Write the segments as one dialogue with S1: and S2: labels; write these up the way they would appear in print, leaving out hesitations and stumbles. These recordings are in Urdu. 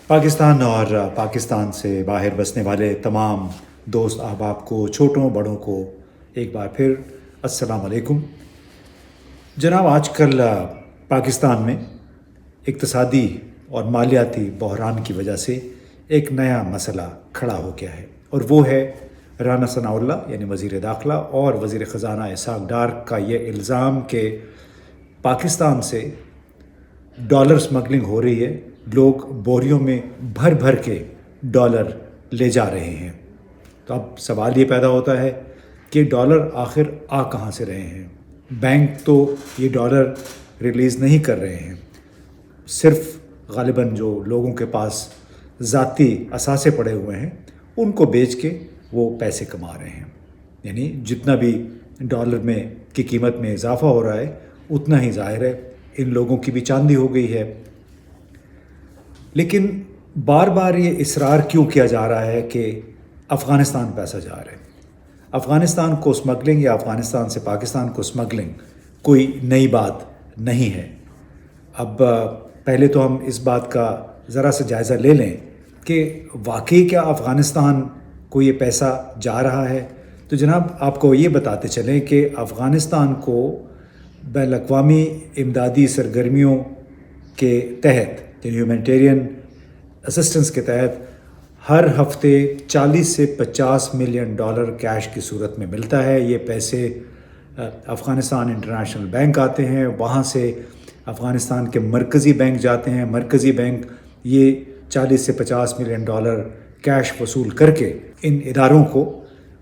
S1: پاکستان اور پاکستان سے باہر بسنے والے تمام دوست احباب کو، چھوٹوں بڑوں کو ایک بار پھر السلام علیکم جناب۔ آج کل پاکستان میں اقتصادی اور مالیاتی بحران کی وجہ سے ایک نیا مسئلہ کھڑا ہو گیا ہے، اور وہ ہے رانا ثناء اللہ یعنی وزیر داخلہ اور وزیر خزانہ اسحاق ڈار کا یہ الزام کہ پاکستان سے ڈالر اسمگلنگ ہو رہی ہے، لوگ بوریوں میں بھر بھر کے ڈالر لے جا رہے ہیں۔ تو اب سوال یہ پیدا ہوتا ہے کہ ڈالر آخر آ کہاں سے رہے ہیں؟ بینک تو یہ ڈالر ریلیز نہیں کر رہے ہیں، صرف غالباً جو لوگوں کے پاس ذاتی اثاثے پڑے ہوئے ہیں ان کو بیچ کے وہ پیسے کما رہے ہیں۔ یعنی جتنا بھی ڈالر میں کی قیمت میں اضافہ ہو رہا ہے اتنا ہی ظاہر ہے ان لوگوں کی بھی چاندی ہو گئی ہے۔ لیکن بار بار یہ اصرار کیوں کیا جا رہا ہے کہ افغانستان پیسہ جا رہا ہے؟ افغانستان کو اسمگلنگ یا افغانستان سے پاکستان کو اسمگلنگ کوئی نئی بات نہیں ہے۔ اب پہلے تو ہم اس بات کا ذرا سا جائزہ لے لیں کہ واقعی کیا افغانستان کو یہ پیسہ جا رہا ہے؟ تو جناب آپ کو یہ بتاتے چلیں کہ افغانستان کو بین الاقوامی امدادی سرگرمیوں کے تحت یعنی ہیومینٹیرین اسسٹنس کے تحت ہر ہفتے 40 سے 50 ملین ڈالر کیش کی صورت میں ملتا ہے۔ یہ پیسے افغانستان انٹرنیشنل بینک آتے ہیں، وہاں سے افغانستان کے مرکزی بینک جاتے ہیں، مرکزی بینک یہ 40 سے 50 ملین ڈالر کیش وصول کر کے ان اداروں کو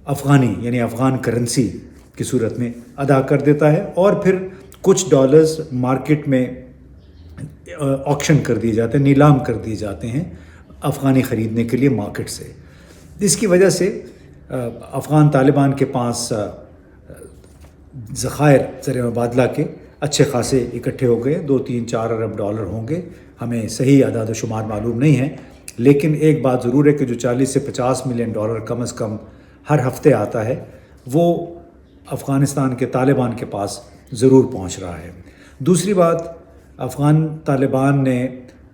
S1: افغانی یعنی افغان کرنسی کی صورت میں ادا کر دیتا ہے، اور پھر کچھ ڈالرز مارکیٹ میں آکشن کر دیے جاتے ہیں، نیلام کر دیے جاتے ہیں افغانی خریدنے کے لیے مارکیٹ سے۔ اس کی وجہ سے افغان طالبان کے پاس ذخائر زر مبادلہ کے اچھے خاصے اکٹھے ہو گئے، 2-3-4 ارب ڈالر ہوں گے، ہمیں صحیح اعداد و شمار معلوم نہیں ہے، لیکن ایک بات ضرور ہے کہ جو 40 سے 50 ملین ڈالر کم از کم ہر ہفتے آتا ہے وہ افغانستان کے طالبان کے پاس ضرور پہنچ رہا ہے۔ دوسری بات، افغان طالبان نے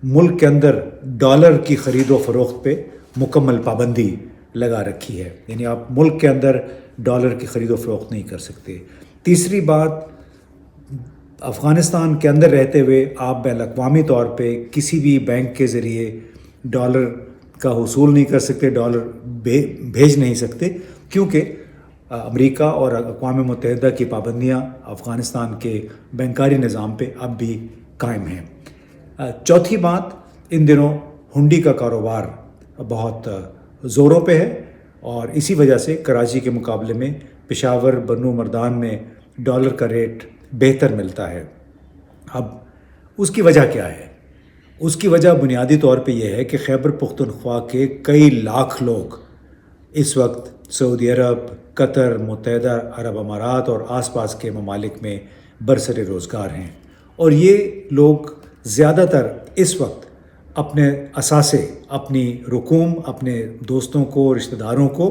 S1: ملک کے اندر ڈالر کی خرید و فروخت پہ مکمل پابندی لگا رکھی ہے، یعنی آپ ملک کے اندر ڈالر کی خرید و فروخت نہیں کر سکتے۔ تیسری بات، افغانستان کے اندر رہتے ہوئے آپ بین الاقوامی طور پہ کسی بھی بینک کے ذریعے ڈالر کا حصول نہیں کر سکتے، ڈالر بھیج نہیں سکتے، کیونکہ امریکہ اور اقوام متحدہ کی پابندیاں افغانستان کے بینکاری نظام پہ اب بھی قائم ہیں۔ چوتھی بات، ان دنوں ہنڈی کا کاروبار بہت زوروں پہ ہے، اور اسی وجہ سے کراچی کے مقابلے میں پشاور بنو مردان میں ڈالر کا ریٹ بہتر ملتا ہے۔ اب اس کی وجہ کیا ہے؟ اس کی وجہ بنیادی طور پہ یہ ہے کہ خیبر پختونخوا کے کئی لاکھ لوگ اس وقت سعودی عرب، قطر، متحدہ عرب امارات اور آس پاس کے ممالک میں برسر روزگار ہیں، اور یہ لوگ زیادہ تر اس وقت اپنے اثاثے، اپنی رقوم اپنے دوستوں کو، رشتہ داروں کو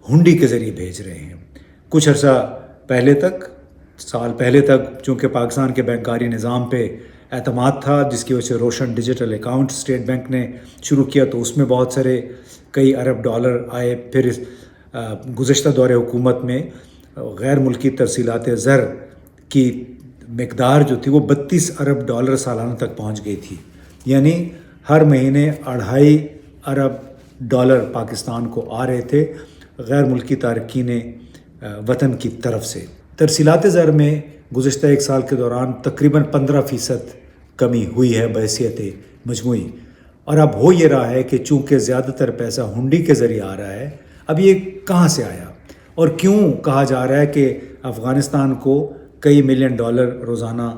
S1: ہنڈی کے ذریعے بھیج رہے ہیں۔ کچھ عرصہ پہلے تک، سال پہلے تک، چونکہ پاکستان کے بینکاری نظام پہ اعتماد تھا جس کی وجہ سے روشن ڈیجیٹل اکاؤنٹ اسٹیٹ بینک نے شروع کیا، تو اس میں بہت سارے کئی ارب ڈالر آئے۔ پھر گزشتہ دور حکومت میں غیر ملکی ترسیلات زر کی مقدار جو تھی وہ 32 ارب ڈالر سالانہ تک پہنچ گئی تھی، یعنی ہر مہینے 2.5 ارب ڈالر پاکستان کو آ رہے تھے غیر ملکی تارکین وطن کی طرف سے۔ ترسیلات زر میں گزشتہ ایک سال کے دوران تقریباً 15% کمی ہوئی ہے بحیثیت مجموعی، اور اب ہو یہ رہا ہے کہ چونکہ زیادہ تر پیسہ ہنڈی کے ذریعے آ رہا ہے، اب یہ کہاں سے آیا اور کیوں کہا جا رہا ہے کہ افغانستان کو کئی ملین ڈالر روزانہ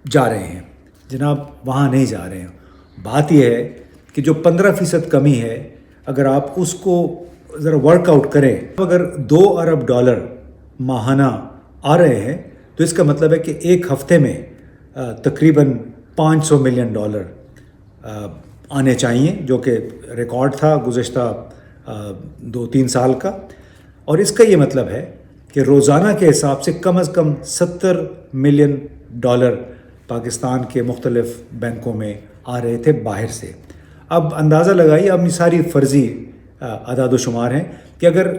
S1: جا رہے ہیں؟ جناب وہاں نہیں جا رہے ہیں۔ بات یہ ہے کہ جو 15% کمی ہے، اگر آپ اس کو ذرا ورک آؤٹ کریں، اگر 2 ارب ڈالر ماہانہ آ رہے ہیں تو اس کا مطلب ہے کہ ایک ہفتے میں تقریباً 500 ملین ڈالر آنے چاہیے، جو کہ ریکارڈ تھا گزشتہ 2-3 سال کا، اور اس کا یہ مطلب ہے کہ روزانہ کے حساب سے کم از کم 70 ملین ڈالر پاکستان کے مختلف بینکوں میں آ رہے تھے باہر سے۔ اب اندازہ لگائیے، اب یہ ساری فرضی اعداد و شمار ہیں کہ اگر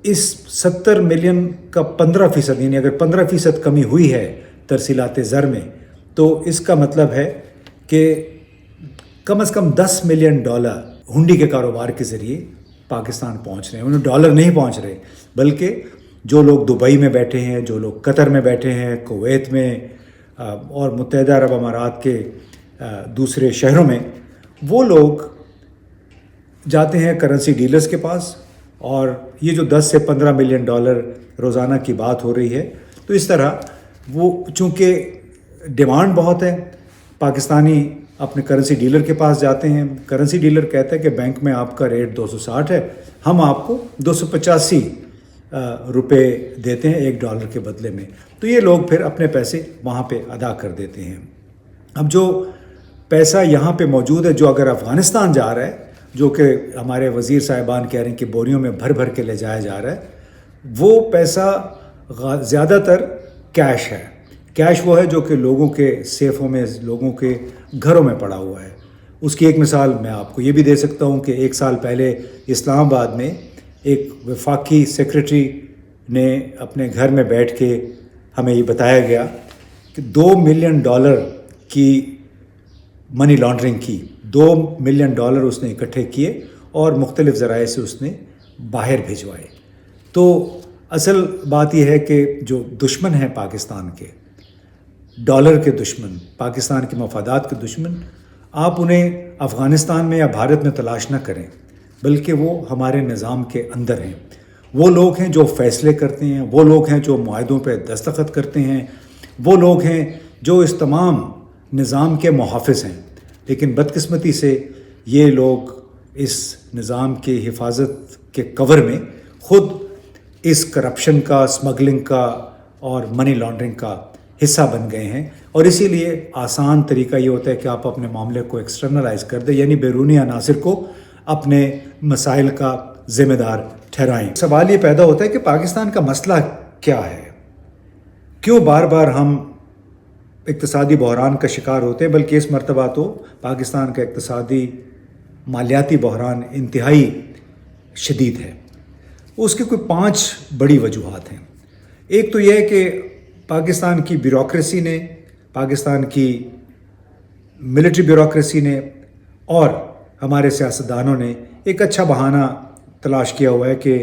S1: اس 70 ملین کا 15%، یعنی اگر 15% کمی ہوئی ہے ترسیلات زر میں، تو اس کا مطلب ہے کہ کم از کم $10 ملین ہنڈی کے کاروبار کے ذریعے پاکستان پہنچ رہے ہیں. انہیں ڈالر نہیں پہنچ رہے، بلکہ جو لوگ دبئی میں بیٹھے ہیں، جو لوگ قطر میں بیٹھے ہیں، کویت میں اور متحدہ عرب امارات کے دوسرے شہروں میں، وہ لوگ جاتے ہیں کرنسی ڈیلرز کے پاس، اور یہ جو 10 سے 15 ملین ڈالر روزانہ کی بات ہو رہی ہے، تو اس طرح وہ چونکہ ڈیمانڈ بہت ہے، پاکستانی اپنے کرنسی ڈیلر کے پاس جاتے ہیں. کرنسی ڈیلر کہتا ہے کہ بینک میں آپ کا ریٹ 260 ہے، ہم آپ کو 285 روپے دیتے ہیں $1 کے بدلے میں. تو یہ لوگ پھر اپنے پیسے وہاں پہ ادا کر دیتے ہیں. اب جو پیسہ یہاں پہ موجود ہے، جو اگر افغانستان جا رہا ہے، جو کہ ہمارے وزیر صاحبان کہہ رہے ہیں کہ بوریوں میں بھر بھر کے لے جایا جا رہا ہے، وہ پیسہ زیادہ تر کیش ہے. کیش وہ ہے جو کہ لوگوں کے سیفوں میں، لوگوں کے گھروں میں پڑا ہوا ہے. اس کی ایک مثال میں آپ کو یہ بھی دے سکتا ہوں کہ 1 سال پہلے اسلام آباد میں ایک وفاقی سیکرٹری نے اپنے گھر میں بیٹھ کے ہمیں یہ بتایا گیا کہ $2 ملین کی منی لانڈرنگ کی. $2 ملین اس نے اکٹھے کیے اور مختلف ذرائع سے اس نے باہر بھیجوائے. تو اصل بات یہ ہے کہ جو دشمن ہیں پاکستان کے، ڈالر کے دشمن، پاکستان کے مفادات کے دشمن، آپ انہیں افغانستان میں یا بھارت میں تلاش نہ کریں، بلکہ وہ ہمارے نظام کے اندر ہیں. وہ لوگ ہیں جو فیصلے کرتے ہیں، وہ لوگ ہیں جو معاہدوں پہ دستخط کرتے ہیں، وہ لوگ ہیں جو اس تمام نظام کے محافظ ہیں. لیکن بدقسمتی سے یہ لوگ اس نظام کی حفاظت کے کور میں خود اس کرپشن کا، اسمگلنگ کا اور منی لانڈرنگ کا حصہ بن گئے ہیں. اور اسی لیے آسان طریقہ یہ ہوتا ہے کہ آپ اپنے معاملے کو ایکسٹرنلائز کر دیں، یعنی بیرونی عناصر کو اپنے مسائل کا ذمہ دار ٹھہرائیں. سوال یہ پیدا ہوتا ہے کہ پاکستان کا مسئلہ کیا ہے؟ کیوں بار بار ہم اقتصادی بحران کا شکار ہوتے ہیں؟ بلکہ اس مرتبہ تو پاکستان کا اقتصادی مالیاتی بحران انتہائی شدید ہے. اس کی کوئی 5 بڑی وجوہات ہیں. ایک تو یہ ہے کہ پاکستان کی بیوروکریسی نے، پاکستان کی ملٹری بیوروکریسی نے اور ہمارے سیاستدانوں نے ایک اچھا بہانہ تلاش کیا ہوا ہے کہ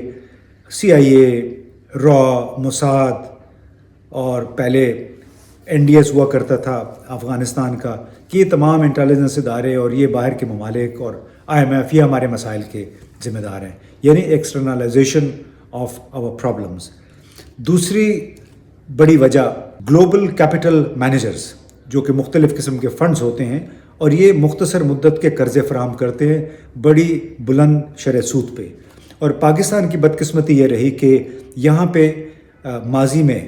S1: CIA، را، موساد اور پہلے NDS ہوا کرتا تھا افغانستان کا، کہ یہ تمام انٹیلیجنس ادارے اور یہ باہر کے ممالک اور IMF یہ ہمارے مسائل کے ذمہ دار ہیں، یعنی ایکسٹرنلائزیشن آف آور پرابلمز. دوسری بڑی وجہ گلوبل کیپٹل مینیجرز، جو کہ مختلف قسم کے فنڈز ہوتے ہیں اور یہ مختصر مدت کے قرضے فراہم کرتے ہیں بڑی بلند شرح سود پہ. اور پاکستان کی بدقسمتی یہ رہی کہ یہاں پہ ماضی میں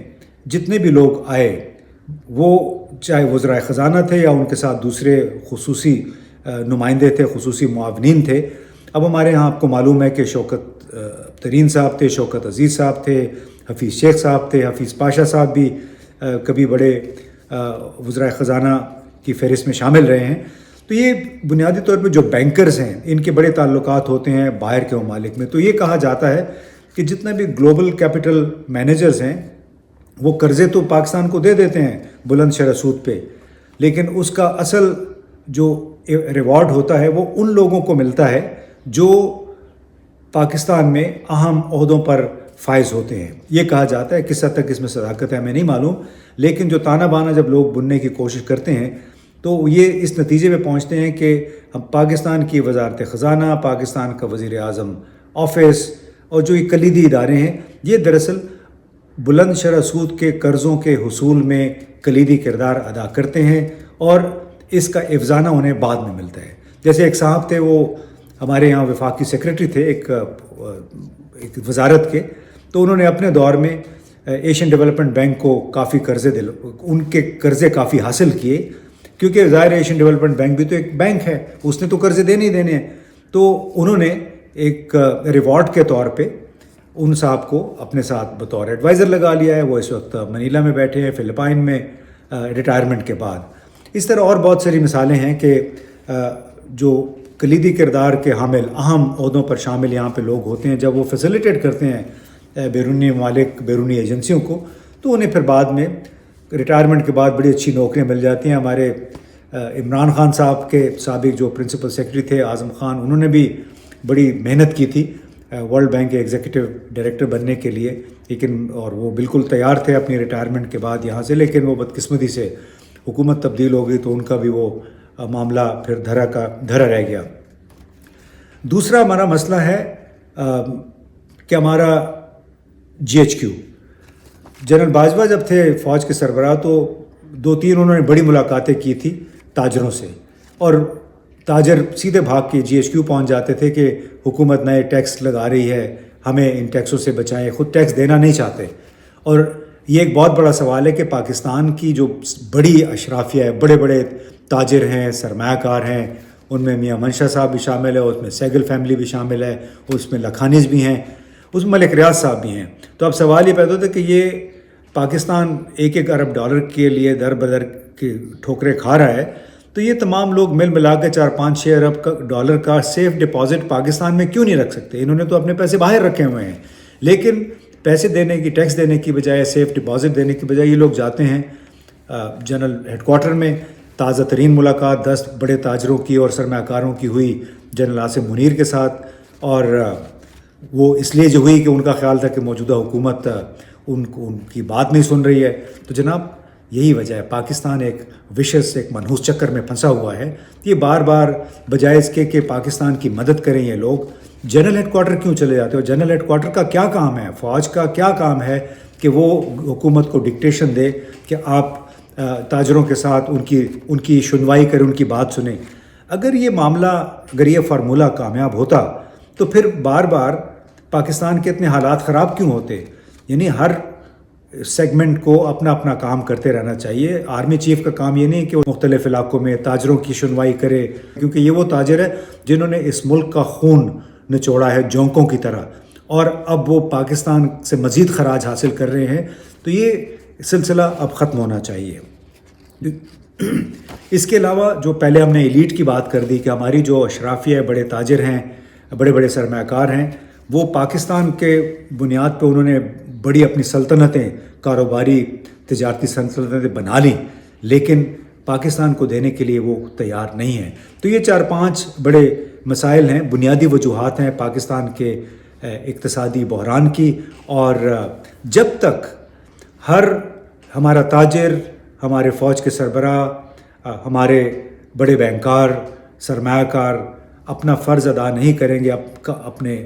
S1: جتنے بھی لوگ آئے، وہ چاہے وزرائے خزانہ تھے یا ان کے ساتھ دوسرے خصوصی نمائندے تھے، خصوصی معاونین تھے. اب ہمارے یہاں آپ کو معلوم ہے کہ شوکت ترین صاحب تھے، شوکت عزیز صاحب تھے، حفیظ شیخ صاحب تھے، حفیظ پاشا صاحب بھی کبھی بڑے وزرائے خزانہ کی فہرست میں شامل رہے ہیں. تو یہ بنیادی طور پہ جو بینکرز ہیں، ان کے بڑے تعلقات ہوتے ہیں باہر کے ممالک میں. تو یہ کہا جاتا ہے کہ جتنے بھی گلوبل کیپٹل مینیجرز ہیں، وہ قرضے تو پاکستان کو دے دیتے ہیں بلند شرح سود پہ، لیکن اس کا اصل جو ریوارڈ ہوتا ہے وہ ان لوگوں کو ملتا ہے جو پاکستان میں اہم عہدوں پر فائز ہوتے ہیں. یہ کہا جاتا ہے، کس حد تک اس میں صداقت ہے ہمیں نہیں معلوم، لیکن جو تانا بانا جب لوگ بننے کی کوشش کرتے ہیں تو یہ اس نتیجے میں پہنچتے ہیں کہ ہم پاکستان کی وزارت خزانہ، پاکستان کا وزیر اعظم آفس اور جو یہ کلیدی ادارے ہیں، یہ دراصل بلند شرح سود کے قرضوں کے حصول میں کلیدی کردار ادا کرتے ہیں اور اس کا افزانہ انہیں بعد میں ملتا ہے. جیسے ایک صاحب تھے، وہ ہمارے یہاں وفاقی سیکرٹری تھے ایک وزارت کے، تو انہوں نے اپنے دور میں ایشین ڈیولپمنٹ بینک کو کافی ان کے قرضے کافی حاصل کیے، کیونکہ ظاہر ایشین ڈیولپمنٹ بینک بھی تو ایک بینک ہے، اس نے تو قرضے دینے ہی دینے ہیں. تو انہوں نے ایک ریوارڈ کے طور پہ ان صاحب کو اپنے ساتھ بطور ایڈوائزر لگا لیا ہے. وہ اس وقت منیلا میں بیٹھے ہیں، فلپائن میں ریٹائرمنٹ کے بعد. اس طرح اور بہت ساری مثالیں ہیں کہ جو کلیدی کردار کے حامل اہم عہدوں پر شامل یہاں پہ لوگ ہوتے ہیں، جب وہ فیسیلیٹیٹ کرتے ہیں بیرونی ممالک بیرونی ایجنسیوں کو، تو انہیں پھر بعد میں ریٹائرمنٹ کے بعد بڑی اچھی نوکریاں مل جاتی ہیں. ہمارے عمران خان صاحب کے سابق جو پرنسپل سیکرٹری تھے اعظم خان، انہوں نے بھی بڑی محنت کی تھی ورلڈ بینک کے ایگزیکٹو ڈائریکٹر بننے کے لیے، لیکن اور وہ بالکل تیار تھے اپنی ریٹائرمنٹ کے بعد یہاں سے، لیکن وہ بدقسمتی سے حکومت تبدیل ہو گئی تو ان کا بھی وہ معاملہ پھر دھرا رہ گیا. دوسرا ہمارا مسئلہ ہے کہ ہمارا GHQ. جنرل باجوہ جب تھے فوج کے سربراہ تو 2-3 انہوں نے بڑی ملاقاتیں کی تھی تاجروں سے، اور تاجر سیدھے بھاگ کے GHQ پہنچ جاتے تھے کہ حکومت نئے ٹیکس لگا رہی ہے، ہمیں ان ٹیکسوں سے بچائیں، خود ٹیکس دینا نہیں چاہتے. اور یہ ایک بہت بڑا سوال ہے کہ پاکستان کی جو بڑی اشرافیہ ہے، بڑے بڑے تاجر ہیں، سرمایہ کار ہیں، ان میں میاں منشا صاحب بھی شامل ہے، اس میں سہگل فیملی بھی شامل ہے، اس میں لکھانیز بھی ہیں، اس میں ملک ریاض صاحب بھی ہیں. تو اب سوال یہ پیدا ہوتا ہے کہ یہ پاکستان 1 ارب ڈالر کے لیے در بدر کی ٹھوکریں کھا رہا ہے، تو یہ تمام لوگ ملا کے 4-5-6 ارب ڈالر کا سیف ڈپازٹ پاکستان میں کیوں نہیں رکھ سکتے؟ انہوں نے تو اپنے پیسے باہر رکھے ہوئے ہیں، لیکن پیسے دینے کی، ٹیکس دینے کی بجائے، سیف ڈپازٹ دینے کی بجائے یہ لوگ جاتے ہیں جنرل ہیڈ کوارٹر میں. تازہ ترین ملاقات 10 بڑے تاجروں کی اور سرمایہ کاروں کی ہوئی جنرل عاصم منیر کے ساتھ، اور وہ اس لیے جو ہوئی کہ ان کا خیال تھا کہ موجودہ حکومت ان کی بات نہیں سن رہی ہے. تو جناب یہی وجہ ہے، پاکستان ایک وشس، ایک منحوس چکر میں پھنسا ہوا ہے. یہ بار بار بجائے اس کے کہ پاکستان کی مدد کریں یہ لوگ جنرل ہیڈ کوارٹر کیوں چلے جاتے ہو؟ جنرل ہیڈ کوارٹر کا کیا کام ہے؟ فوج کا کیا کام ہے کہ وہ حکومت کو ڈکٹیشن دے کہ آپ تاجروں کے ساتھ ان کی سنوائی کریں، ان کی بات سنیں؟ اگر یہ معاملہ، اگر یہ فارمولہ کامیاب ہوتا تو پھر بار بار پاکستان کے اتنے حالات خراب کیوں ہوتے؟ یعنی ہر سیگمنٹ کو اپنا اپنا کام کرتے رہنا چاہیے. آرمی چیف کا کام یہ نہیں کہ وہ مختلف علاقوں میں تاجروں کی سنوائی کرے، کیونکہ یہ وہ تاجر ہے جنہوں نے اس ملک کا خون نچوڑا ہے جونکوں کی طرح، اور اب وہ پاکستان سے مزید خراج حاصل کر رہے ہیں. تو یہ سلسلہ اب ختم ہونا چاہیے. اس کے علاوہ جو پہلے ہم نے ایلیٹ کی بات کر دی کہ ہماری جو اشرافیہ بڑے تاجر ہیں، بڑے بڑے سرمایہ کار ہیں، وہ پاکستان کے بنیاد پہ انہوں نے بڑی اپنی سلطنتیں، کاروباری تجارتی سلطنتیں بنا لیں، لیکن پاکستان کو دینے کے لیے وہ تیار نہیں ہیں. تو یہ 4-5 بڑے مسائل ہیں، بنیادی وجوہات ہیں پاکستان کے اقتصادی بحران کی. اور جب تک ہمارا تاجر، ہمارے فوج کے سربراہ، ہمارے بڑے بینکار، سرمایہ کار اپنا فرض ادا نہیں کریں گے اپنے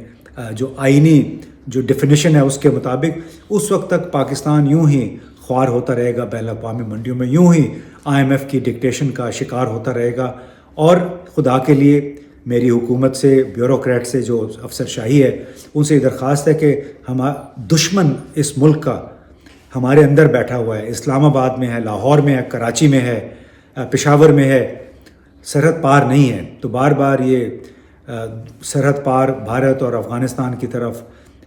S1: جو آئینی جو ڈیفینیشن ہے اس کے مطابق، اس وقت تک پاکستان یوں ہی خوار ہوتا رہے گا بین الاقوامی منڈیوں میں، یوں ہی IMF کی ڈکٹیشن کا شکار ہوتا رہے گا. اور خدا کے لیے میری حکومت سے، بیوروکریٹ سے جو افسر شاہی ہے، ان سے درخواست ہے کہ دشمن اس ملک کا ہمارے اندر بیٹھا ہوا ہے، اسلام آباد میں ہے، لاہور میں ہے، کراچی میں ہے، پشاور میں ہے، سرحد پار نہیں ہے. تو بار بار یہ سرحد پار بھارت اور افغانستان کی طرف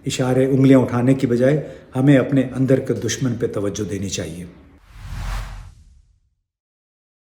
S1: انگلیاں اٹھانے کی بجائے ہمیں اپنے اندر کے دشمن پہ توجہ دینی چاہیے.